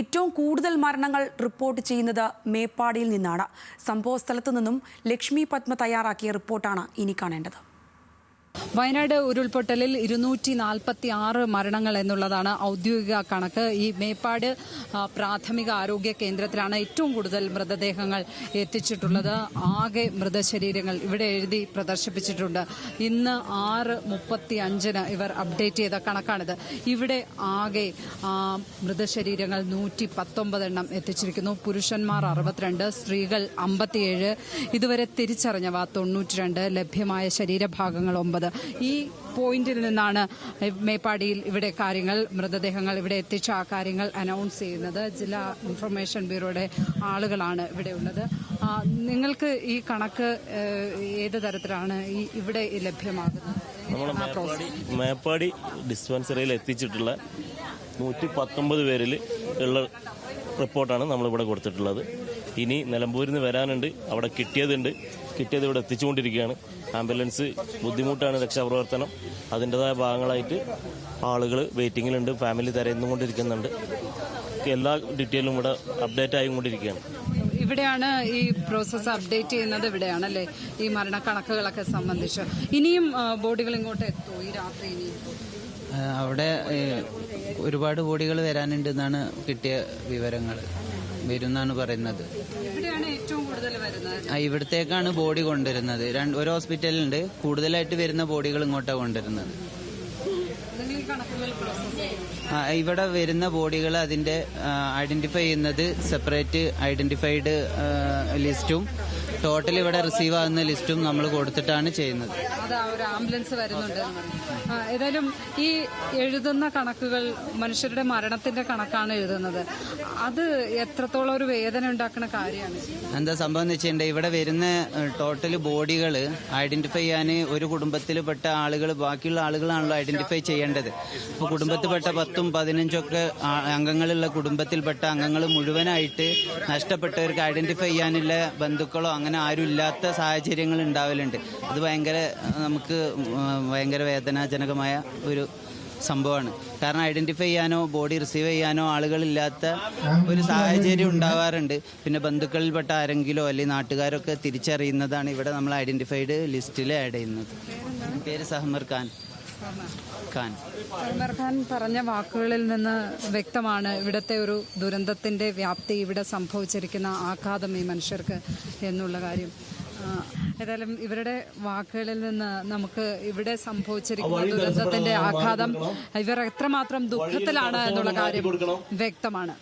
ഏറ്റവും കൂടുതൽ മരണങ്ങൾ റിപ്പോർട്ട് ചെയ്യുന്നത് മേപ്പാടിയിൽ നിന്നാണ്. സംഭവസ്ഥലത്തു നിന്നും ലക്ഷ്മി പത്മ തയ്യാറാക്കിയ റിപ്പോർട്ടാണ് ഇനി കാണേണ്ടത്. വയനാട് ഉരുൾപൊട്ടലിൽ 246 മരണങ്ങൾ എന്നുള്ളതാണ് ഔദ്യോഗിക കണക്ക്. ഈ മേപ്പാട് പ്രാഥമിക ആരോഗ്യ കേന്ദ്രത്തിലാണ് ഏറ്റവും കൂടുതൽ മൃതദേഹങ്ങൾ എത്തിച്ചിട്ടുള്ളത്. ആകെ മൃതശരീരങ്ങൾ ഇവിടെ എഴുതി പ്രദർശിപ്പിച്ചിട്ടുണ്ട്. ഇന്ന് 6:35 ഇവർ അപ്ഡേറ്റ് ചെയ്ത കണക്കാണിത്. ഇവിടെ ആകെ മൃതശരീരങ്ങൾ 119 എണ്ണം എത്തിച്ചിരിക്കുന്നു. പുരുഷന്മാർ 62, സ്ത്രീകൾ 57, ഇതുവരെ തിരിച്ചറിഞ്ഞവ 92, ലഭ്യമായ ശരീരഭാഗങ്ങൾ 9. ഈ പോയിന്റിൽ നിന്നാണ് മേപ്പാടിയിൽ ഇവിടെ മൃതദേഹങ്ങൾ ഇവിടെ എത്തിച്ച ആ കാര്യങ്ങൾ അനൗൺസ് ചെയ്യുന്നത്. ജില്ലാ ഇൻഫർമേഷൻ ബ്യൂറോയുടെ ആളുകളാണ് ഇവിടെ ഉള്ളത്. നിങ്ങൾക്ക് ഈ കണക്ക് ഏത് തരത്തിലാണ് ഇവിടെ ലഭ്യമാകുന്നത്? മേപ്പാടി ഡിസ്പെൻസറിയിൽ എത്തിച്ചിട്ടുള്ള 119 പേരിൽ ഉള്ള റിപ്പോർട്ടാണ് നമ്മളിവിടെ കൊടുത്തിട്ടുള്ളത്. ഇനി നിലമ്പൂരിൽ നിന്ന് വരാനുണ്ട്, അവിടെ കിട്ടിയത് ഇവിടെ എത്തിച്ചുകൊണ്ടിരിക്കുകയാണ്. ആംബുലൻസ് ബുദ്ധിമുട്ടാണ്, രക്ഷാപ്രവർത്തനം അതിൻ്റെതായ ഭാഗങ്ങളായിട്ട് ആളുകൾ വെയിറ്റിങ്ങിലുണ്ട്, ഫാമിലി തിരയുന്നുകൊണ്ടിരിക്കുന്നുണ്ട്. എല്ലാ ഡീറ്റെയിലും ഇവിടെ അപ്ഡേറ്റ് ആയിക്കൊണ്ടിരിക്കുകയാണ്. ഇവിടെയാണ് ഈ പ്രോസസ്സ് അപ്ഡേറ്റ് ചെയ്യുന്നത്, ഇവിടെയാണല്ലേ ഈ മരണക്കണക്കുകളൊക്കെ സംബന്ധിച്ച്. ഇനിയും ബോഡികൾ ഇങ്ങോട്ട് എത്തുമോ ഈ രാത്രി? അവിടെ ഒരുപാട് ബോഡികൾ വരാനുണ്ട് എന്നാണ് കിട്ടിയ വിവരങ്ങൾ. വരുന്നാണ് പറയുന്നത്. ഇവിടത്തേക്കാണ് ബോഡി കൊണ്ടുവരുന്നത്. ഒരു ഹോസ്പിറ്റലുണ്ട്, കൂടുതലായിട്ട് വരുന്ന ബോഡികൾ ഇങ്ങോട്ടാണ് കൊണ്ടുവരുന്നത്. ഇവിടെ വരുന്ന ബോഡികൾ അതിന്റെ ഐഡന്റിഫൈ ചെയ്യുന്നത് സെപ്പറേറ്റ് ഐഡന്റിഫൈഡ് ലിസ്റ്റും ടോട്ടൽ ഇവിടെ റിസീവ് ആകുന്ന ലിസ്റ്റും നമ്മൾ കൊടുത്തിട്ടാണ് ചെയ്യുന്നത്. ആംബുലൻസ് വരുന്നുണ്ട്. ഏതായാലും ഈ എഴുതുന്ന കണക്കുകൾ മനുഷ്യരുടെ മരണത്തിന്റെ കണക്കാണ് എഴുതുന്നത്. അത് എത്രത്തോളം ഒരു വേദന ഉണ്ടാക്കുന്ന കാര്യമാണ്. എന്താ സംഭവം എന്ന് വെച്ചിട്ടുണ്ടെങ്കിൽ ഇവിടെ വരുന്ന ടോട്ടൽ ബോഡികൾ ഐഡന്റിഫൈ ചെയ്യാൻ ഒരു കുടുംബത്തിൽപ്പെട്ട ആളുകൾ ബാക്കിയുള്ള ആളുകളാണല്ലോ ഐഡന്റിഫൈ ചെയ്യേണ്ടത്. അപ്പോൾ കുടുംബത്തിൽപ്പെട്ട 10ഉം 15ഉം ഒക്കെ അംഗങ്ങളുള്ള കുടുംബത്തിൽപ്പെട്ട അംഗങ്ങൾ മുഴുവനായിട്ട് നഷ്ടപ്പെട്ടവർക്ക് ഐഡന്റിഫൈ ചെയ്യാനുള്ള ബന്ധുക്കളോ അങ്ങനെ ആരും ഇല്ലാത്ത സാഹചര്യങ്ങൾ ഉണ്ടാവലുണ്ട്. അത് നമുക്ക് ഭയങ്കര വേദനാജനകമായ ഒരു സംഭവമാണ്. കാരണം ഐഡന്റിഫൈ ചെയ്യാനോ ബോഡി റിസീവ് ചെയ്യാനോ ആളുകളില്ലാത്ത ഒരു സാഹചര്യം ഉണ്ടാവാറുണ്ട്. പിന്നെ ബന്ധുക്കളിൽപ്പെട്ട ആരെങ്കിലോ അല്ലെങ്കിൽ നാട്ടുകാരൊക്കെ തിരിച്ചറിയുന്നതാണ് ഇവിടെ നമ്മൾ ഐഡന്റിഫൈഡ് ലിസ്റ്റിൽ ആഡ് ചെയ്യുന്നത്. പേര് സഹമർ ഖാൻ. സൽമാൻ ഖാൻ പറഞ്ഞ വാക്കുകളിൽ നിന്ന് വ്യക്തമാണ് ഇവിടുത്തെ ഒരു ദുരന്തത്തിന്റെ വ്യാപ്തി, ഇവിടെ സംഭവിച്ചിരിക്കുന്ന ആഘാതം ഈ മനുഷ്യർക്ക് എന്നുള്ള കാര്യം. ഏതായാലും ഇവരുടെ വാക്കുകളിൽ നിന്ന് നമുക്ക് ഇവിടെ സംഭവിച്ചിരിക്കുന്ന ദുരന്തത്തിന്റെ ആഘാതം, ഇവർ എത്രമാത്രം ദുഃഖത്തിലാണ് എന്നുള്ള കാര്യം വ്യക്തമാണ്.